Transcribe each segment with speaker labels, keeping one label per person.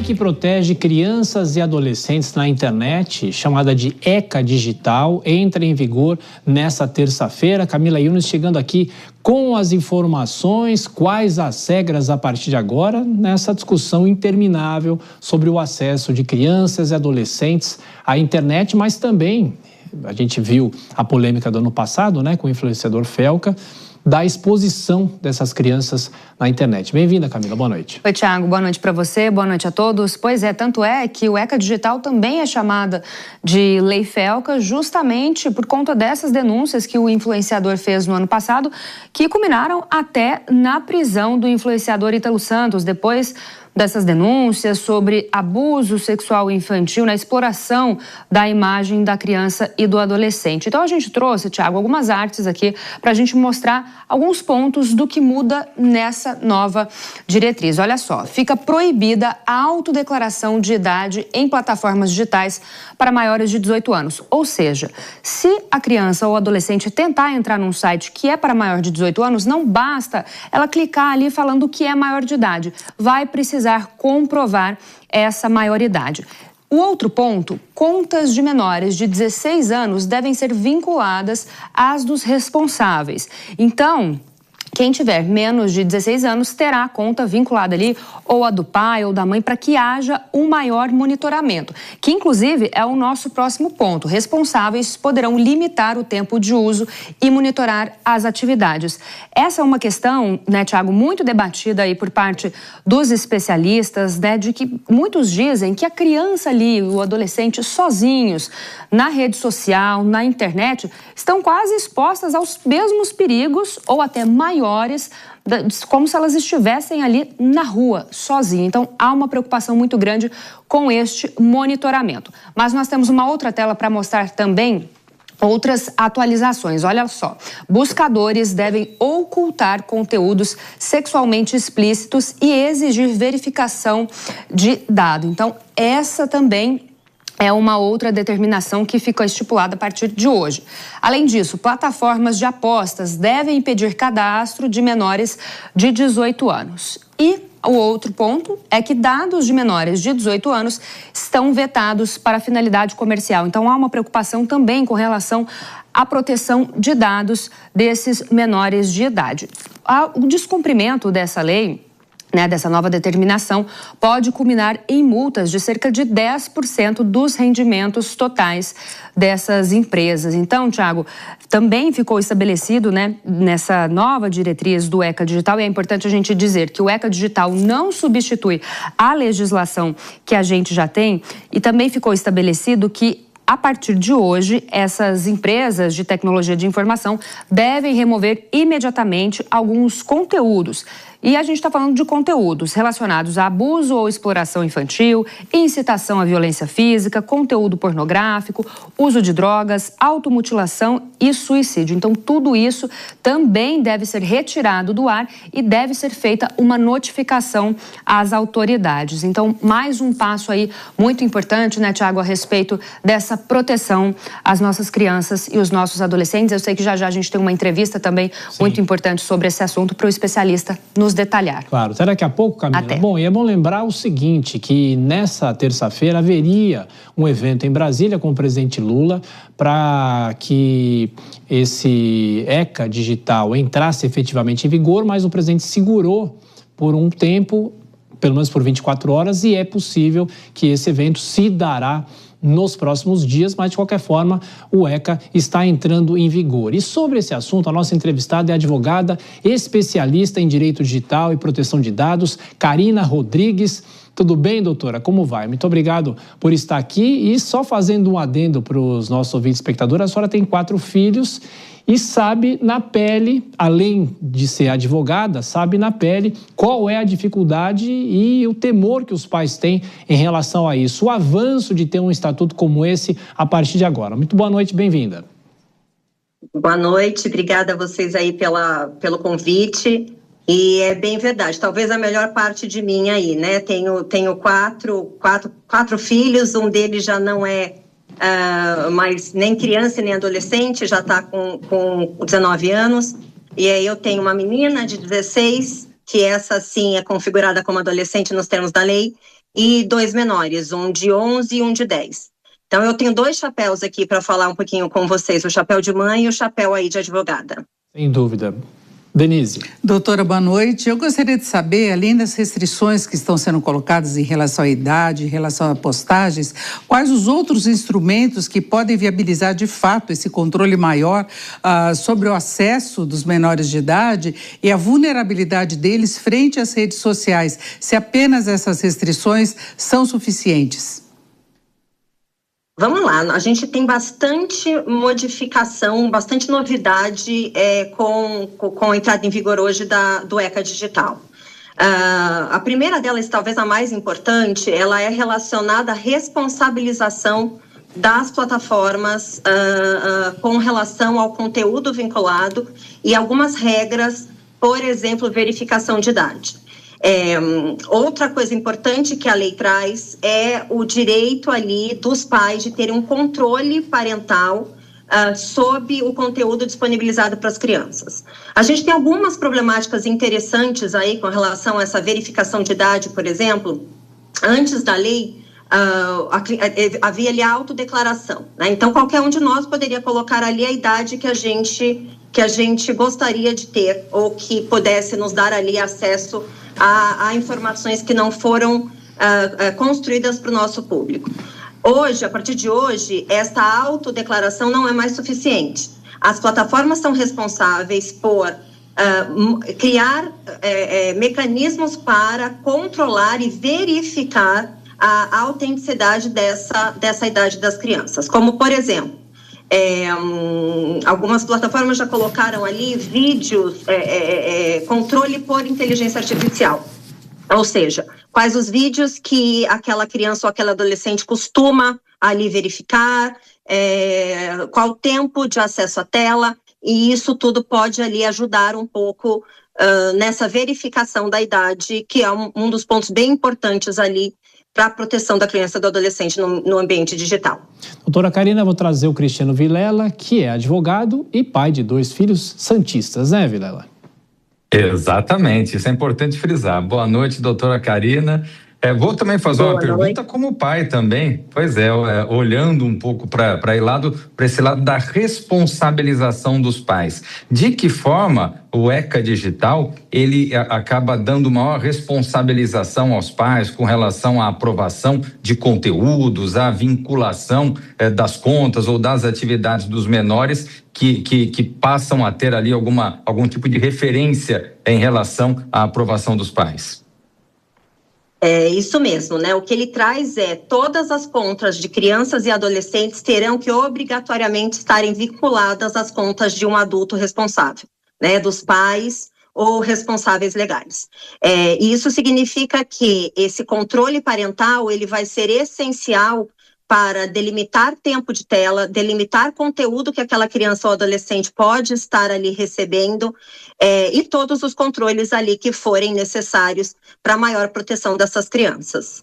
Speaker 1: que protege crianças e adolescentes na internet, chamada de ECA Digital, entra em vigor nesta terça-feira. Camila Yunes chegando aqui com as informações, quais as regras a partir de agora, nessa discussão interminável sobre o acesso de crianças e adolescentes à internet, mas também, a gente viu a polêmica do ano passado, né, com o influenciador Felca, da exposição dessas crianças na internet. Bem-vinda, Camila. Boa noite.
Speaker 2: Oi, Thiago. Boa noite para você. Boa noite a todos. Pois é, tanto é que o ECA Digital também é chamada de Lei Felca justamente por conta dessas denúncias que o influenciador fez no ano passado, que culminaram até na prisão do influenciador Ítalo Santos, depois dessas denúncias sobre abuso sexual infantil, na exploração da imagem da criança e do adolescente. Então a gente trouxe, Thiago, algumas artes aqui para a gente mostrar alguns pontos do que muda nessa nova diretriz. Olha só, fica proibida a autodeclaração de idade em plataformas digitais para maiores de 18 anos. Ou seja, se a criança ou adolescente tentar entrar num site que é para maior de 18 anos, não basta ela clicar ali falando que é maior de idade. Vai precisar comprovar essa maioridade. O outro ponto, contas de menores de 16 anos devem ser vinculadas às dos responsáveis. Então, quem tiver menos de 16 anos terá a conta vinculada ali, ou a do pai ou da mãe, para que haja um maior monitoramento, que inclusive é o nosso próximo ponto. Responsáveis poderão limitar o tempo de uso e monitorar as atividades. Essa é uma questão, né, Thiago, muito debatida aí por parte dos especialistas, né, de que muitos dizem que a criança ali, o adolescente, sozinhos, na rede social, na internet, estão quase expostas aos mesmos perigos ou até maiores, como se elas estivessem ali na rua, sozinhas. Então, há uma preocupação muito grande com este monitoramento. Mas nós temos uma outra tela para mostrar também outras atualizações. Olha só, buscadores devem ocultar conteúdos sexualmente explícitos e exigir verificação de dado. Então, essa também é uma outra determinação que fica estipulada a partir de hoje. Além disso, plataformas de apostas devem impedir cadastro de menores de 18 anos. E o outro ponto é que dados de menores de 18 anos estão vetados para finalidade comercial. Então, há uma preocupação também com relação à proteção de dados desses menores de idade. O descumprimento dessa lei, né, dessa nova determinação, pode culminar em multas de cerca de 10% dos rendimentos totais dessas empresas. Então, Thiago, também ficou estabelecido, né, nessa nova diretriz do ECA Digital, e é importante a gente dizer que o ECA Digital não substitui a legislação que a gente já tem, e também ficou estabelecido que a partir de hoje, essas empresas de tecnologia de informação devem remover imediatamente alguns conteúdos. E a gente está falando de conteúdos relacionados a abuso ou exploração infantil, incitação à violência física, conteúdo pornográfico, uso de drogas, automutilação e suicídio. Então, tudo isso também deve ser retirado do ar e deve ser feita uma notificação às autoridades. Então, mais um passo aí muito importante, né, Thiago, a respeito dessa proteção às nossas crianças e os nossos adolescentes. Eu sei que já a gente tem uma entrevista também muito importante sobre esse assunto para o especialista nos detalhar.
Speaker 1: Claro, até daqui a pouco, Camila.
Speaker 2: Até.
Speaker 1: Bom, e é bom lembrar o seguinte, que nessa terça-feira haveria um evento em Brasília com o presidente Lula para que esse ECA Digital entrasse efetivamente em vigor, mas o presidente segurou por um tempo, pelo menos por 24 horas, e é possível que esse evento se dará nos próximos dias, mas de qualquer forma o ECA está entrando em vigor. E sobre esse assunto, a nossa entrevistada é a advogada especialista em direito digital e proteção de dados, Karina Rodrigues. Tudo bem, doutora? Como vai? Muito obrigado por estar aqui. E só fazendo um adendo para os nossos ouvintes e espectadores, a senhora tem 4 filhos e sabe na pele, além de ser advogada, sabe na pele qual é a dificuldade e o temor que os pais têm em relação a isso. O avanço de ter um estatuto como esse a partir de agora. Muito boa noite, bem-vinda.
Speaker 3: Boa noite, obrigada a vocês aí pelo convite. E é bem verdade, talvez a melhor parte de mim aí, né? Tenho quatro filhos, um deles já não é mais nem criança nem adolescente, já está com 19 anos. E aí eu tenho uma menina de 16, que essa sim é configurada como adolescente nos termos da lei, e 2 menores, um de 11 e um de 10. Então, eu tenho 2 chapéus aqui para falar um pouquinho com vocês, o chapéu de mãe e o chapéu aí de advogada.
Speaker 1: Sem dúvida. Denise.
Speaker 4: Doutora, boa noite. Eu gostaria de saber, além das restrições que estão sendo colocadas em relação à idade, em relação a postagens, quais os outros instrumentos que podem viabilizar de fato esse controle maior sobre o acesso dos menores de idade e a vulnerabilidade deles frente às redes sociais, se apenas essas restrições são suficientes?
Speaker 3: Vamos lá, a gente tem bastante modificação, bastante novidade com a entrada em vigor hoje do ECA Digital. A primeira delas, talvez a mais importante, ela é relacionada à responsabilização das plataformas com relação ao conteúdo vinculado e algumas regras, por exemplo, verificação de idade. Outra coisa importante que a lei traz é o direito ali dos pais de terem um controle parental sobre o conteúdo disponibilizado para as crianças. A gente tem algumas problemáticas interessantes aí com relação a essa verificação de idade, por exemplo. Antes da lei, havia ali a autodeclaração, né? Então, qualquer um de nós poderia colocar ali a idade que a gente gostaria de ter ou que pudesse nos dar ali acesso a informações que não foram construídas para o nosso público. Hoje, a partir de hoje, esta autodeclaração não é mais suficiente. As plataformas são responsáveis por criar mecanismos para controlar e verificar a autenticidade dessa idade das crianças, como, por exemplo, algumas plataformas já colocaram ali vídeos, controle por inteligência artificial, ou seja, quais os vídeos que aquela criança ou aquele adolescente costuma ali verificar, qual o tempo de acesso à tela, e isso tudo pode ali ajudar um pouco nessa verificação da idade, que é um dos pontos bem importantes ali para a proteção da criança e do adolescente no ambiente digital.
Speaker 1: Doutora Karina, vou trazer o Cristiano Vilela, que é advogado e pai de 2 filhos santistas, né, Vilela?
Speaker 5: Exatamente, isso é importante frisar. Boa noite, doutora Karina. Vou também fazer uma pergunta como pai também. Pois olhando um pouco para esse lado da responsabilização dos pais. De que forma o ECA Digital ele acaba dando maior responsabilização aos pais com relação à aprovação de conteúdos, à vinculação das contas ou das atividades dos menores que passam a ter ali algum tipo de referência em relação à aprovação dos pais?
Speaker 3: É isso mesmo, né? O que ele traz todas as contas de crianças e adolescentes terão que obrigatoriamente estarem vinculadas às contas de um adulto responsável, né? Dos pais ou responsáveis legais. E isso significa que esse controle parental, ele vai ser essencial para delimitar tempo de tela, delimitar conteúdo que aquela criança ou adolescente pode estar ali recebendo, e todos os controles ali que forem necessários para a maior proteção dessas crianças.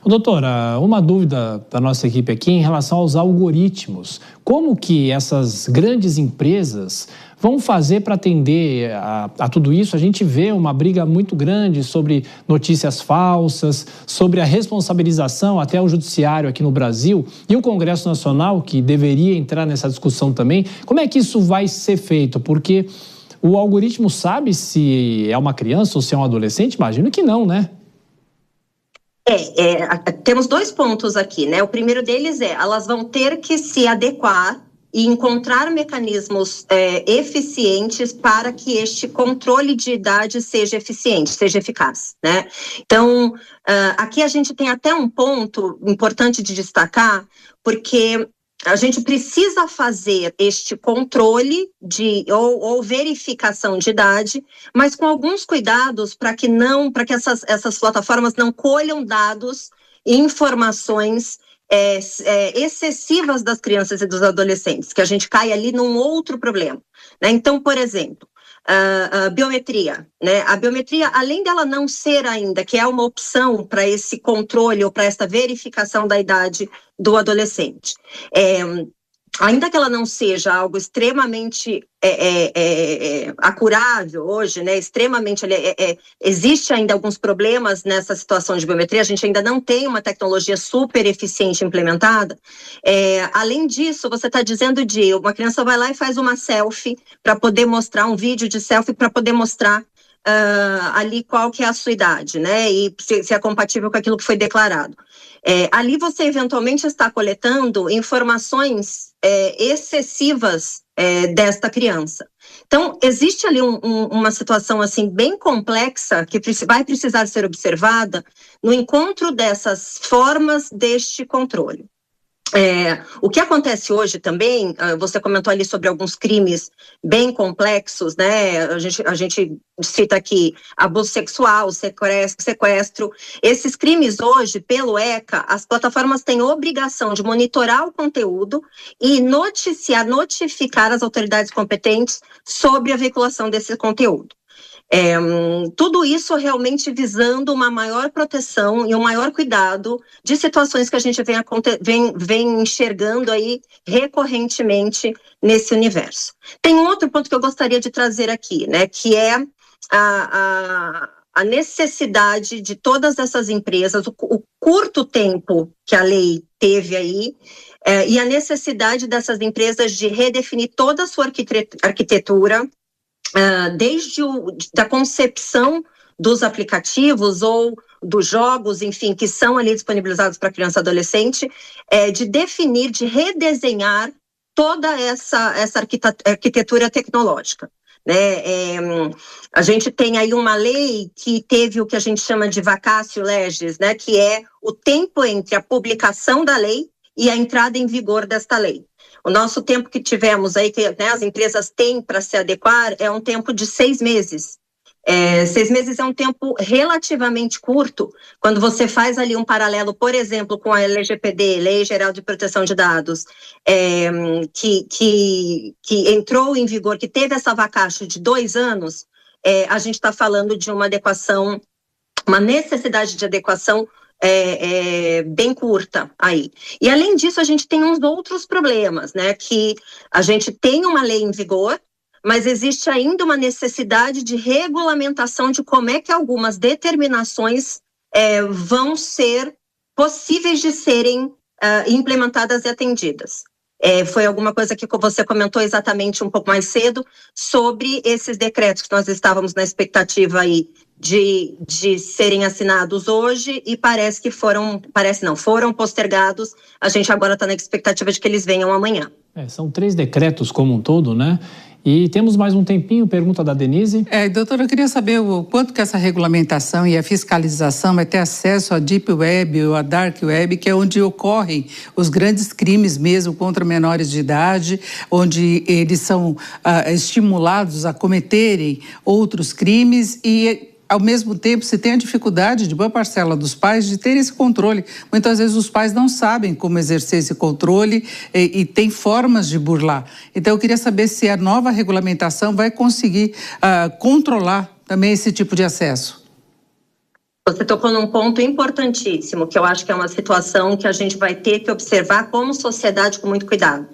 Speaker 1: Doutora, uma dúvida da nossa equipe aqui em relação aos algoritmos. Como que essas grandes empresas vão fazer para atender a tudo isso? A gente vê uma briga muito grande sobre notícias falsas, sobre a responsabilização até o judiciário aqui no Brasil e o Congresso Nacional, que deveria entrar nessa discussão também. Como é que isso vai ser feito? Porque o algoritmo sabe se é uma criança ou se é um adolescente? Imagino que não, né?
Speaker 3: Temos 2 pontos aqui, né? O primeiro deles elas vão ter que se adequar e encontrar mecanismos eficientes para que este controle de idade seja eficiente, seja eficaz, né? Então, aqui a gente tem até um ponto importante de destacar, porque a gente precisa fazer este controle ou verificação de idade, mas com alguns cuidados para que essas plataformas não colham dados e informações excessivas das crianças e dos adolescentes, que a gente cai ali num outro problema, né? Então, por exemplo, a biometria, né? A biometria, além dela não ser ainda, que é uma opção para esse controle ou para essa verificação da idade do adolescente, ainda que ela não seja algo extremamente acurável hoje, né, extremamente, existe ainda alguns problemas nessa situação de biometria, a gente ainda não tem uma tecnologia super eficiente implementada. Além disso, você está dizendo de uma criança vai lá e faz uma selfie para poder mostrar, um vídeo de selfie para poder mostrar ali qual que é a sua idade, né, e se é compatível com aquilo que foi declarado. Ali você eventualmente está coletando informações excessivas desta criança. Então, existe ali uma situação assim bem complexa que vai precisar ser observada no encontro dessas formas deste controle. O que acontece hoje também, você comentou ali sobre alguns crimes bem complexos, né? A gente cita aqui abuso sexual, sequestro. Esses crimes hoje, pelo ECA, as plataformas têm obrigação de monitorar o conteúdo e notificar as autoridades competentes sobre a veiculação desse conteúdo. Tudo isso realmente visando uma maior proteção e um maior cuidado de situações que a gente vem enxergando aí recorrentemente nesse universo. Tem um outro ponto que eu gostaria de trazer aqui, né, que é a necessidade de todas essas empresas, o curto tempo que a lei teve aí, e a necessidade dessas empresas de redefinir toda a sua arquitetura, desde da concepção dos aplicativos ou dos jogos, enfim, que são ali disponibilizados para criança e adolescente, de definir, de redesenhar toda essa arquitetura tecnológica. Né? A gente tem aí uma lei que teve o que a gente chama de vacatio legis, né? Que é o tempo entre a publicação da lei e a entrada em vigor desta lei. O nosso tempo que tivemos aí, que né, as empresas têm para se adequar, é um tempo de 6 meses. 6 meses é um tempo relativamente curto, quando você faz ali um paralelo, por exemplo, com a LGPD, Lei Geral de Proteção de Dados, que entrou em vigor, que teve essa vacatio de 2 anos, a gente está falando de uma adequação, uma necessidade de adequação bem curta aí. E além disso, a gente tem uns outros problemas, né? Que a gente tem uma lei em vigor, mas existe ainda uma necessidade de regulamentação de como é que algumas determinações vão ser possíveis de serem implementadas e atendidas. Foi alguma coisa que você comentou exatamente um pouco mais cedo sobre esses decretos que nós estávamos na expectativa aí de serem assinados hoje e foram postergados. A gente agora está na expectativa de que eles venham amanhã.
Speaker 1: São 3 decretos como um todo, né? E temos mais um tempinho, pergunta da Denise.
Speaker 4: Doutora, eu queria saber o quanto que essa regulamentação e a fiscalização vai ter acesso à Deep Web ou à Dark Web, que é onde ocorrem os grandes crimes mesmo contra menores de idade, onde eles são estimulados a cometerem outros crimes e ao mesmo tempo, se tem a dificuldade de boa parcela dos pais de ter esse controle. Muitas vezes os pais não sabem como exercer esse controle e tem formas de burlar. Então, eu queria saber se a nova regulamentação vai conseguir controlar também esse tipo de acesso.
Speaker 3: Você tocou num ponto importantíssimo, que eu acho que é uma situação que a gente vai ter que observar como sociedade com muito cuidado.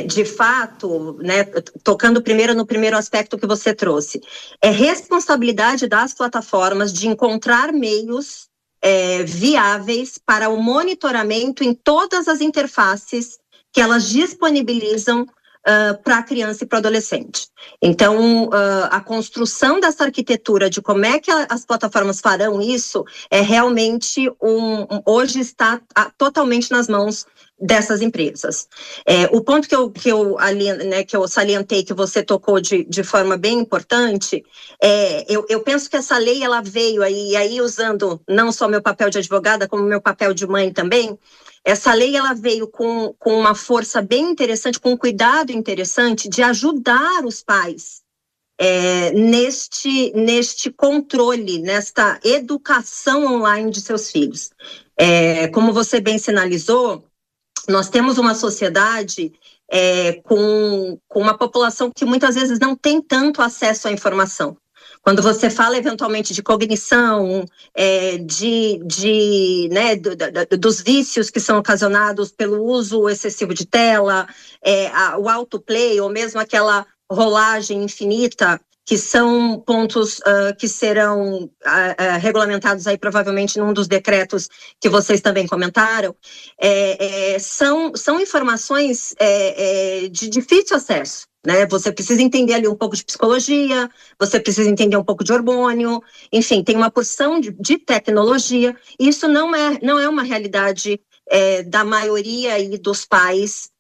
Speaker 3: De fato, né, tocando primeiro no primeiro aspecto que você trouxe, é responsabilidade das plataformas de encontrar meios viáveis para o monitoramento em todas as interfaces que elas disponibilizam para a criança e para o adolescente. Então, a construção dessa arquitetura de como é que as plataformas farão isso realmente hoje está totalmente nas mãos dessas empresas. O ponto que eu salientei, que você tocou de forma bem importante, eu penso que essa lei ela veio aí usando não só meu papel de advogada, como meu papel de mãe também. Essa lei ela veio com uma força bem interessante, com um cuidado interessante de ajudar os pais neste controle, nesta educação online de seus filhos. Como você bem sinalizou, nós temos uma sociedade com uma população que muitas vezes não tem tanto acesso à informação. Quando você fala eventualmente de cognição, dos vícios que são ocasionados pelo uso excessivo de tela, o autoplay, ou mesmo aquela rolagem infinita, que são pontos que serão regulamentados aí provavelmente num dos decretos que vocês também comentaram, são informações de difícil acesso, né? Você precisa entender ali um pouco de psicologia, você precisa entender um pouco de hormônio, enfim, tem uma porção de tecnologia, e isso não é uma realidade da maioria aí dos pais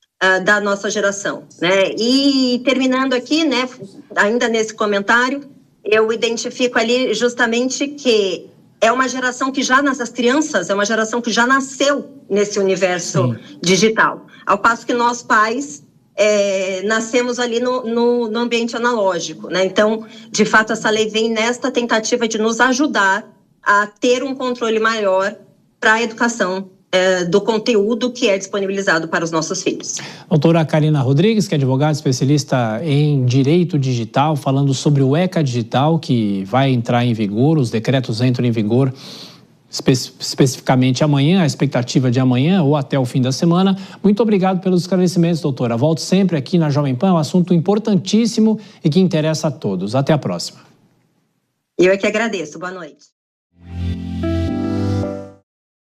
Speaker 3: da nossa geração, né? E terminando aqui, né, ainda nesse comentário, eu identifico ali justamente que é uma geração que as crianças, é uma geração que já nasceu nesse universo digital, ao passo que nós pais nascemos ali no ambiente analógico, né? Então, de fato, essa lei vem nesta tentativa de nos ajudar a ter um controle maior para a educação do conteúdo que é disponibilizado para os nossos filhos.
Speaker 1: Doutora Karina Rodrigues, que é advogada especialista em direito digital, falando sobre o ECA Digital, que vai entrar em vigor, os decretos entram em vigor especificamente amanhã, a expectativa de amanhã ou até o fim da semana. Muito obrigado pelos esclarecimentos, doutora. Volto sempre aqui na Jovem Pan, é um assunto importantíssimo e que interessa a todos. Até a próxima.
Speaker 3: Eu é que agradeço. Boa noite.